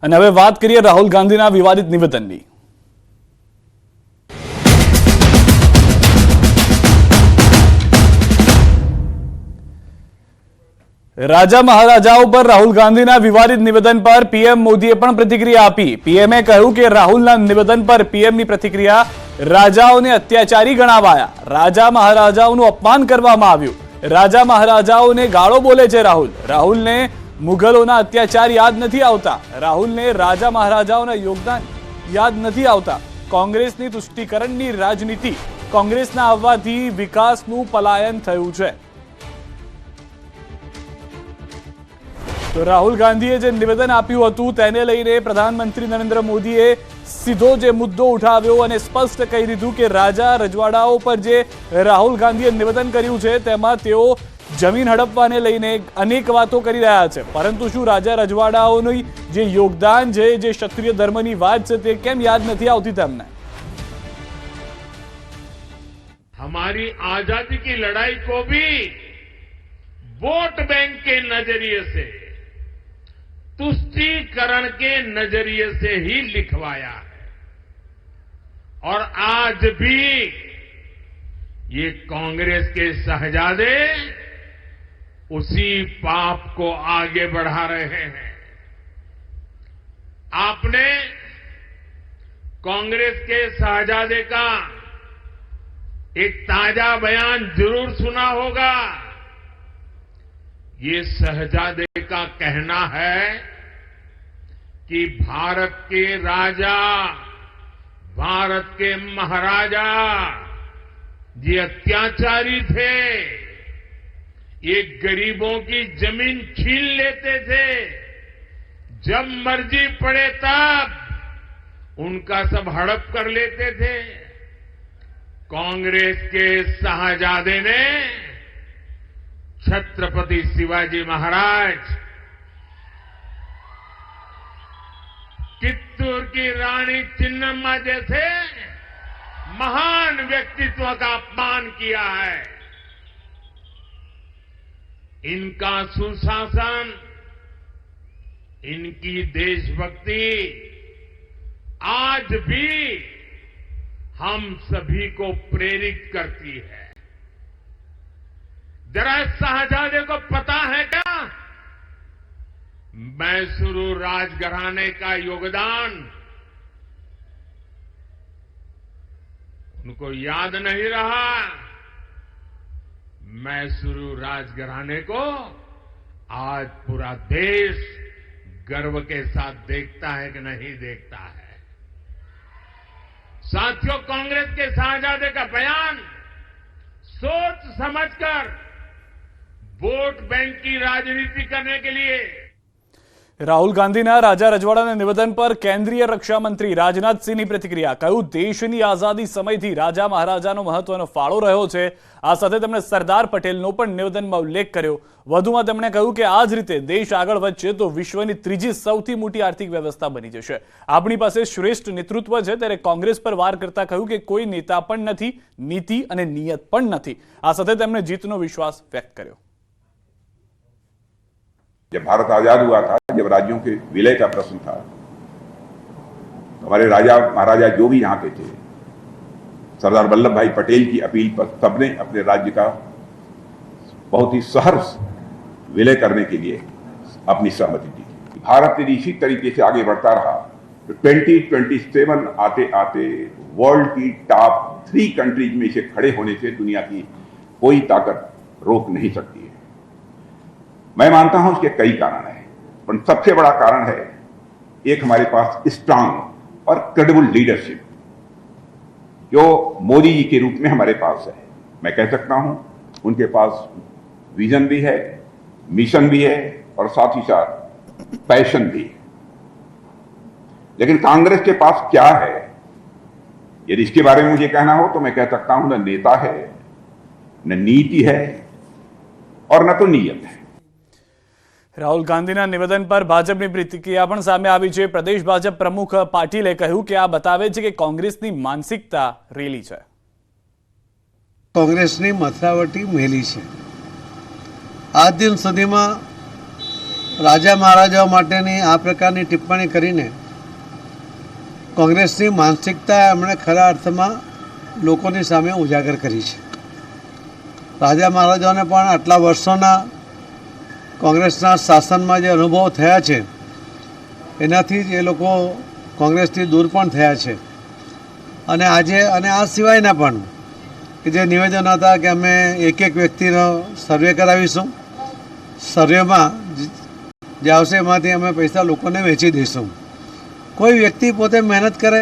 અને હવે વાત કરીએ રાહુલ ગાંધીના વિવાદિત નિવેદનની। રાજા મહારાજાઓ પર રાહુલ ગાંધીના વિવાદિત નિવેદન પર પીએમ મોદીએ પણ પ્રતિક્રિયા આપી। પીએમએ કહ્યું કે રાહુલના નિવેદન પર પીએમની પ્રતિક્રિયા રાજાઓને અત્યાચારી ગણાવાયા। રાજા મહારાજાઓનું અપમાન કરવામાં આવ્યું। રાજા મહારાજાઓને ગાળો બોલે છે રાહુલને મુગલોના અત્યાચાર યાદ નથી આવતા। રાહુલને રાજા મહારાજાઓના યોગદાન યાદ નથી આવતા। કોંગ્રેસની તુષ્ટિકરણની રાજનીતિ, કોંગ્રેસના આવવાથી વિકાસનું પલાયન થયું છે। તો રાહુલ ગાંધીએ જે નિવેદન આપ્યું હતું તેને લઈને પ્રધાનમંત્રી નરેન્દ્ર મોદીએ સીધો જે મુદ્દો ઉઠાવ્યો અને સ્પષ્ટ કહી દીધું કે રાજા રજવાડાઓ પર જે રાહુલ ગાંધીએ નિવેદન કર્યું છે તેમાં તેઓ જમીન હડપવાને લઈને અનેક વાતો કરી રહ્યા છે, પરંતુ શું રાજા રજવાડાઓનું જે યોગદાન છે, જે ક્ષત્રિય ધર્મની વાત છે, તે કેમ યાદ નથી આવતી તેમને? हमारी आजादी की लड़ाई को भी वोट बैंक के नजरिए से, तुष्टीकरण के नजरिए से ही लिखवाया है और आज भी ये कांग्रेस के शहजादे उसी पाप को आगे बढ़ा रहे हैं। आपने कांग्रेस के शहजादे का एक ताजा बयान जरूर सुना होगा। ये शहजादे का कहना है कि भारत के राजा, भारत के महाराजा ये अत्याचारी थे, ये गरीबों की जमीन छीन लेते थे, जब मर्जी पड़े तब उनका सब हड़प कर लेते थे। कांग्रेस के शाहजादे ने छत्रपति शिवाजी महाराज, चित्तूर की रानी चिन्नम्मा जैसे महान व्यक्तित्व का अपमान किया है। इनका सुशासन, इनकी देशभक्ति आज भी हम सभी को प्रेरित करती है। जरा शाहजादे को पता है क्या मैसूरू राजघराने का योगदान? उनको याद नहीं रहा। मैसूरू राजघराने को आज पूरा देश गर्व के साथ देखता है कि नहीं देखता है। साथियों, कांग्रेस के शाहजादे का बयान सोच समझकर वोट बैंक की राजनीति करने के लिए। રાહુલ ગાંધીના રાજા રજવાડાના નિવેદન પર કેન્દ્રીય રક્ષા મંત્રી રાજનાથ સિંહની પ્રતિક્રિયા। કહ્યું, દેશની આઝાદી સમયથી રાજા મહારાજાનો મહત્વનો ફાળો રહ્યો છે। આ સાથે તેમણે સરદાર પટેલનો પણ નિવેદનમાં ઉલ્લેખ કર્યો। વધુમાં તેમણે કહ્યું કે આ જ રીતે દેશ આગળ વધશે તો વિશ્વની ત્રીજી સૌથી મોટી આર્થિક વ્યવસ્થા બની જશે। આપણી પાસે શ્રેષ્ઠ નેતૃત્વ છે। ત્યારે કોંગ્રેસ પર વાર કરતા કહ્યું કે કોઈ નેતા પણ નથી, નીતિ અને નિયત પણ નથી। આ સાથે તેમણે જીતનો વિશ્વાસ વ્યક્ત કર્યો। जब भारत आजाद हुआ था, जब राज्यों के विलय का प्रश्न था, हमारे राजा महाराजा जो भी यहाँ के थे, सरदार वल्लभ भाई पटेल की अपील पर सबने अपने राज्य का बहुत ही सहर्ष विलय करने के लिए अपनी सहमति दी। भारत यदि इसी तरीके से आगे बढ़ता रहा तो 2027 आते आते वर्ल्ड की टॉप 3 कंट्रीज में से खड़े होने से दुनिया की कोई ताकत रोक नहीं सकती है। मैं मानता हूं उसके कई कारण हैं, पर सबसे बड़ा कारण है एक हमारे पास स्ट्रांग और क्रेडिबल लीडरशिप जो मोदी जी के रूप में हमारे पास है। मैं कह सकता हूं उनके पास विजन भी है, मिशन भी है और साथ ही साथ पैशन भी है। लेकिन कांग्रेस के पास क्या है, यदि इसके बारे में मुझे कहना हो तो मैं कह सकता हूं न नेता है, न नीति है और न तो नियत है। રાહુલ ગાંધીના નિવેદન પર ભાજપની પ્રતિક્રિયા પણ સામે આવી છે। પ્રદેશ ભાજપ પ્રમુખ પાટીલે કહ્યું કે આ બતાવે છે કે કોંગ્રેસની માનસિકતા રેલી છે। કોંગ્રેસની મથરાવટી મેલી છે। આજ દિન સુધીમાં રાજા મહારાજાઓ માટેની આ પ્રકારની ટિપ્પણી કરીને કોંગ્રેસની માનસિકતા એમણે ખરા અર્થમાં લોકોની સામે ઉજાગર કરી છે. રાજા મહારાજાઓને પણ આટલા વર્ષોના કોંગ્રેસના શાસનમાં જે અનુભવ થયા છે એનાથી જ એ લોકો કોંગ્રેસથી દૂર પણ થયા છે. અને આજે અને આ સિવાયના પણ કે જે નિવેદન હતા કે અમે એક એક વ્યક્તિનો સર્વે કરાવીશું, સર્વેમાં જે આવશે એમાંથી અમે પૈસા લોકોને વેચી દઈશું. કોઈ વ્યક્તિ પોતે મહેનત કરે,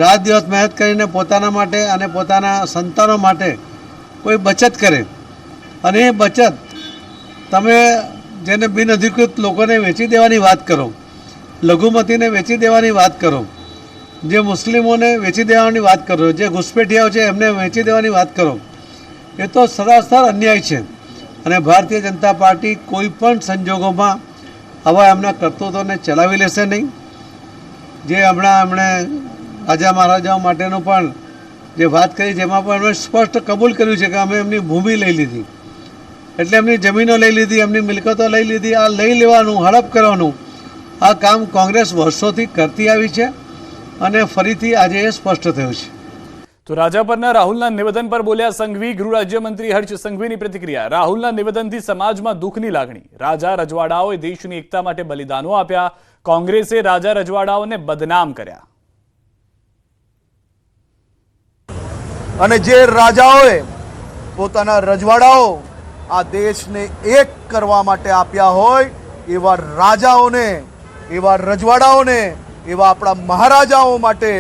રાત દિવસ મહેનત કરીને પોતાના માટે અને પોતાના સંતાનો માટે કોઈ બચત કરે અને એ બચત તમે જેને બિનઅધિકૃત લોકોને વેચી દેવાની વાત કરો, લઘુમતીને વેચી દેવાની વાત કરો, જે મુસ્લિમોને વેચી દેવાની વાત કરો, જે ઘૂસપેઠિયાઓ છે એમને વેચી દેવાની વાત કરો, એ તો સરાસર અન્યાય છે. અને ભારતીય જનતા પાર્ટી કોઈ પણ સંજોગોમાં આવા એમના કરતૂતોને ચલાવી લેશે નહીં. જે હમણાં એમણે રાજા મહારાજાઓ માટેનું પણ જે વાત કરી જેમાં પણ એમણે સ્પષ્ટ કબૂલ કર્યું છે કે અમે એમની ભૂમિ લઈ લીધી, એટલે એમની જમીનો લઈ લીધી, એમની મિલકતો લઈ લીધી. આ લઈ લેવાનું, હડપ કરવાનું આ કામ કોંગ્રેસ વર્ષોથી કરતી આવી છે અને ફરીથી આજે એ સ્પષ્ટ થયું છે. તો રાજા પરના રાહુલના નિવેદન પર બોલ્યા સંઘવી. ગૃહ રાજ્યમંત્રી હર્ષ સંઘવીની પ્રતિક્રિયા. રાહુલના નિવેદનથી સમાજમાં દુઃખની લાગણી. રાજા રજવાડાઓએ દેશની એકતા માટે બલિદાનો આપ્યા. કોંગ્રેસે રાજા રજવાડાઓને બદનામ કર્યા. અને જે રાજાઓએ પોતાના રજવાડાઓ આ દેશને એક કરવા માટે આપ્યા હોય એવા રાજાઓને, એવા રજવાડાઓને, એવા આપણા મહારાજાઓ માટે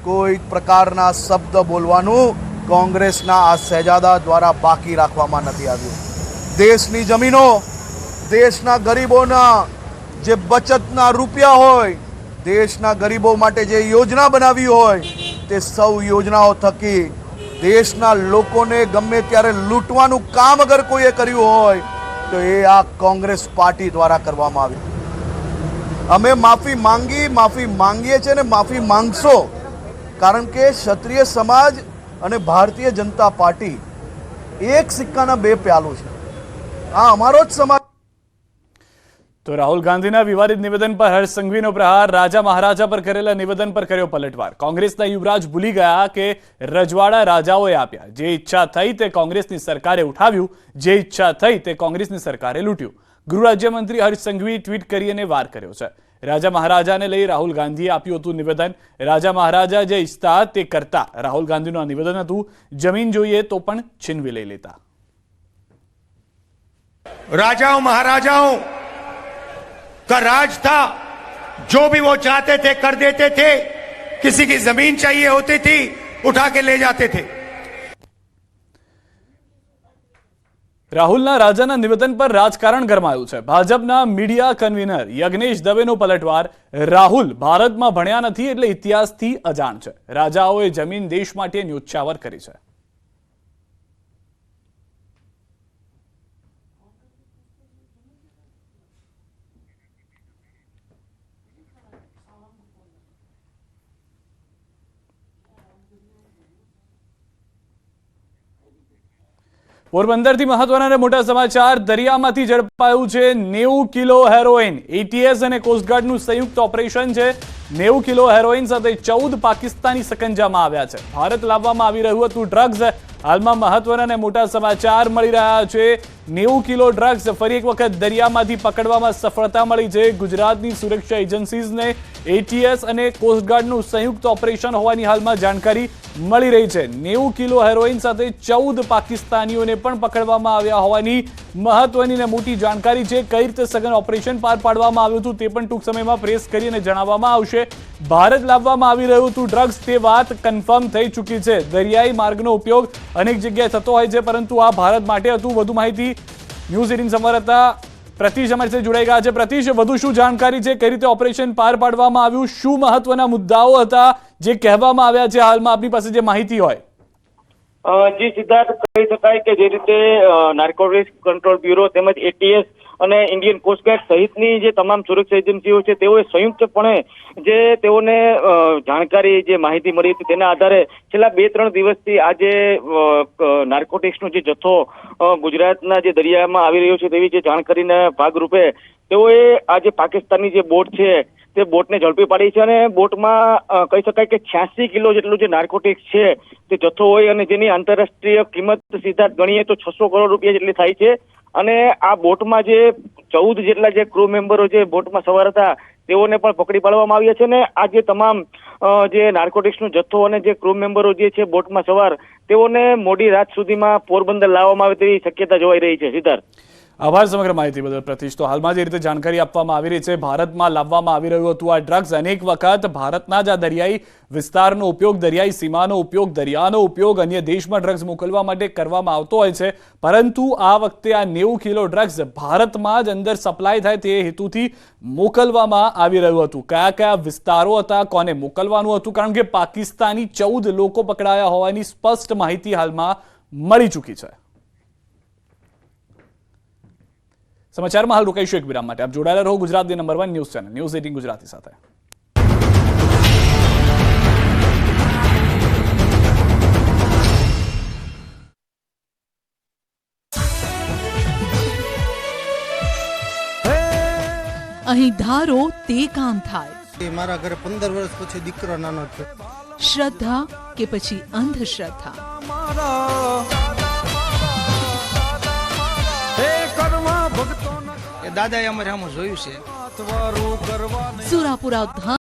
કોઈ પ્રકારના શબ્દ બોલવાનું કોંગ્રેસના આ શહેજાદા દ્વારા બાકી રાખવામાં નથી આવ્યું. દેશની જમીનો, દેશના ગરીબોના જે બચતના રૂપિયા હોય, દેશના ગરીબો માટે જે યોજના બનાવી હોય તે સૌ યોજનાઓ થકી દેશના લોકોને ગમે ત્યારે લૂંટવાનું કામ અગર કોઈએ કર્યું હોય તો એ આ કોંગ્રેસ પાર્ટી દ્વારા કરવામાં આવ્યું. અમે માફી માંગીએ છીએ ને માફી માંગશો, કારણ કે ક્ષત્રિય સમાજ અને ભારતીય જનતા પાર્ટી એક સિક્કાના બે પહેલું છે. આ અમારો જ સમાજ. તો રાહુલ ગાંધીના વિવાદિત નિવેદન પર હર્ષ સંઘવીનો પ્રહાર. રાજા મહારાજા પર કરેલા નિવેદન પર કર્યો પલટવાર. કોંગ્રેસના યુવરાજ ભૂલી ગયા કે રજવાડા રાજાઓએ આપ્યા. જે ઈચ્છા થઈ તે કોંગ્રેસની સરકારે ઉઠાવ્યું, જે ઈચ્છા થઈ તે કોંગ્રેસની સરકારે લૂંટ્યું. ગૃહ રાજ્યમંત્રી હર્ષ સંઘવી ટ્વીટ કરી અને વાર કર્યો છે. રાજા મહારાજાને લઈ રાહુલ ગાંધીએ આપ્યું હતું નિવેદન. રાજા મહારાજા જે ઈચ્છતા તે કરતા. રાહુલ ગાંધીનું આ નિવેદન હતું. જમીન જોઈએ તો પણ છીનવી લઈ લેતા. राजाओं महाराजाओं का राज था, जो भी वो चाहते थे कर देते थे. किसी की जमीन चाहिए होती थी उठा के ले जाते थे. રાહુલના રાજાના નિવેદન પર રાજકારણ ગરમાયું છે. ભાજપના મીડિયા કન્વીનર યજ્ઞેશ દવેનો પલટવાર. રાહુલ ભારતમાં ભણ્યા નથી એટલે ઇતિહાસથી અજાણ છે. રાજાઓએ જમીન દેશ માટે ન્યોછાવર કરી છે. પોરબંદરથી મહત્વના અને મોટા સમાચાર. દરિયામાંથી ઝડપાયું છે 90 કિલો હેરોઇન. એટીએસ અને કોસ્ટગાર્ડનું સંયુક્ત ઓપરેશન છે. 90 કિલો હેરોઇન સાથે 14 પાકિસ્તાની સકંજામાં આવ્યા છે. ભારત લાવવામાં આવી રહ્યું હતું ડ્રગ્સ. હાલમાં મહત્વના અને મોટા સમાચાર મળી રહ્યા છે. 90 કિલો ડ્રગ્સ ફરી એક વખત દરિયામાંથી પકડવામાં સફળતા મળી છે. ગુજરાતની સુરક્ષા એજન્સીઝને એટીએસ અને કોસ્ટગાર્ડનું સંયુક્ત ઓપરેશન હોવાની હાલમાં જાણકારી મળી રહી છે. 90 કિલો હેરોઇન સાથે 14 પાકિસ્તાનીઓને પણ પકડવામાં આવ્યા હોવાની મહત્વની અને મોટી જાણકારી છે. કઈ રીતે સઘન ઓપરેશન પાર પાડવામાં આવ્યું હતું તે પણ ટૂંક સમયમાં પ્રેસ કરીને જણાવવામાં આવશે. ભારત લાવવામાં આવી રહ્યું હતું ડ્રગ્સ તે વાત કન્ફર્મ થઈ ચૂકી છે. દરિયાઈ માર્ગનો ઉપયોગ અનેક જગ્યાએ થતો હોય છે, પરંતુ આ ભારત માટે હતું. વધુ માહિતી ન્યૂઝ 18 સંવાદદાતા પ્રતિશ અમારી સાથે જોડાઈ ગયા છે. પ્રતિશ, વધુ શું જાણકારી છે? કઈ રીતે ઓપરેશન પાર પાડવામાં આવ્યું? શું મહત્વના મુદ્દાઓ હતા જે કહેવામાં આવ્યા છે હાલમાં આપની પાસે જે માહિતી હોય? જી સિદ્ધાર્થ, કહી શકાય કે જે રીતે નાર્કોટિક્સ કંટ્રોલ બ્યુરો તેમજ એટીએસ અને ઇન્ડિયન કોસ્ટગાર્ડ સહિતની જે તમામ સુરક્ષા એજન્સીઓ છે તેઓએ સંયુક્તપણે જે તેઓને જાણકારી, જે માહિતી મળી હતી તેના આધારે છેલ્લા 2-3 દિવસથી આજે નાર્કોટિક્સનો જે જથ્થો ગુજરાતના જે દરિયામાં આવી રહ્યો છે તેવી જે જાણકારીના ભાગરૂપે તેઓએ આ જે પાકિસ્તાનની જે બોટ છે તે બોટને ઝડપી પાડી છે અને બોટમાં કહી શકાય કે 86 કિલો જેટલું જે નાર્કોટિક્સ છે તે જથ્થો હોય અને જેની આંતરરાષ્ટ્રીય કિંમત સીધા ગણીએ તો 600 કરોડ રૂપિયા જેટલી થાય છે. અને આ બોટમાં જે 14 જેટલા જે ક્રૂ મેમ્બરો જે બોટમાં સવાર હતા તેઓને પણ પકડી પાડવામાં આવ્યા છે. ને આ જે તમામ જે નાર્કોટિક્સનો જથ્થો અને જે ક્રૂ મેમ્બરો જે છે બોટમાં સવાર તેઓને મોડી રાત સુધીમાં પોરબંદર લાવવામાં આવે તેવી શક્યતા જોવાઈ રહી છે. સિદ્ધાર્થ, આભાર સમગ્ર માહિતી બદલ પ્રતિશ. તો હાલમાં જે રીતે જાણકારી આપવામાં આવી રહી છે, ભારતમાં લાવવામાં આવી રહ્યું હતું આ ડ્રગ્સ. અનેક વખત ભારતના જ આ દરિયાઈ વિસ્તારનો ઉપયોગ, દરિયાઈ સીમાનો ઉપયોગ, દરિયાનો ઉપયોગ અન્ય દેશમાં ડ્રગ્સ મોકલવા માટે કરવામાં આવતો હોય છે. પરંતુ આ વખતે આ 90 કિલો ડ્રગ્સ ભારતમાં જ અંદર સપ્લાય થાય તે હેતુથી મોકલવામાં આવી રહ્યું હતું. કયા કયા વિસ્તારો હતા, કોને મોકલવાનું હતું, કારણ કે પાકિસ્તાની 14 લોકો પકડાયા હોવાની સ્પષ્ટ માહિતી હાલમાં મળી ચૂકી છે. સમાચારમાં હાલ રોકાઈશું એક વિરામ માટે. આપ જોડાયેલા રહો ગુજરાતની number 1 news channel news 18 Gujarati સાથે. અહીં ધારો તે કામ થાય. મારા ઘરે 15 વર્ષ પછી દીકરો નાનો છે. શ્રદ્ધા કે પછી અંધશ્રદ્ધા, દાદાએ અમારે આમાં જોયું છે. સુરાપુરા ધામ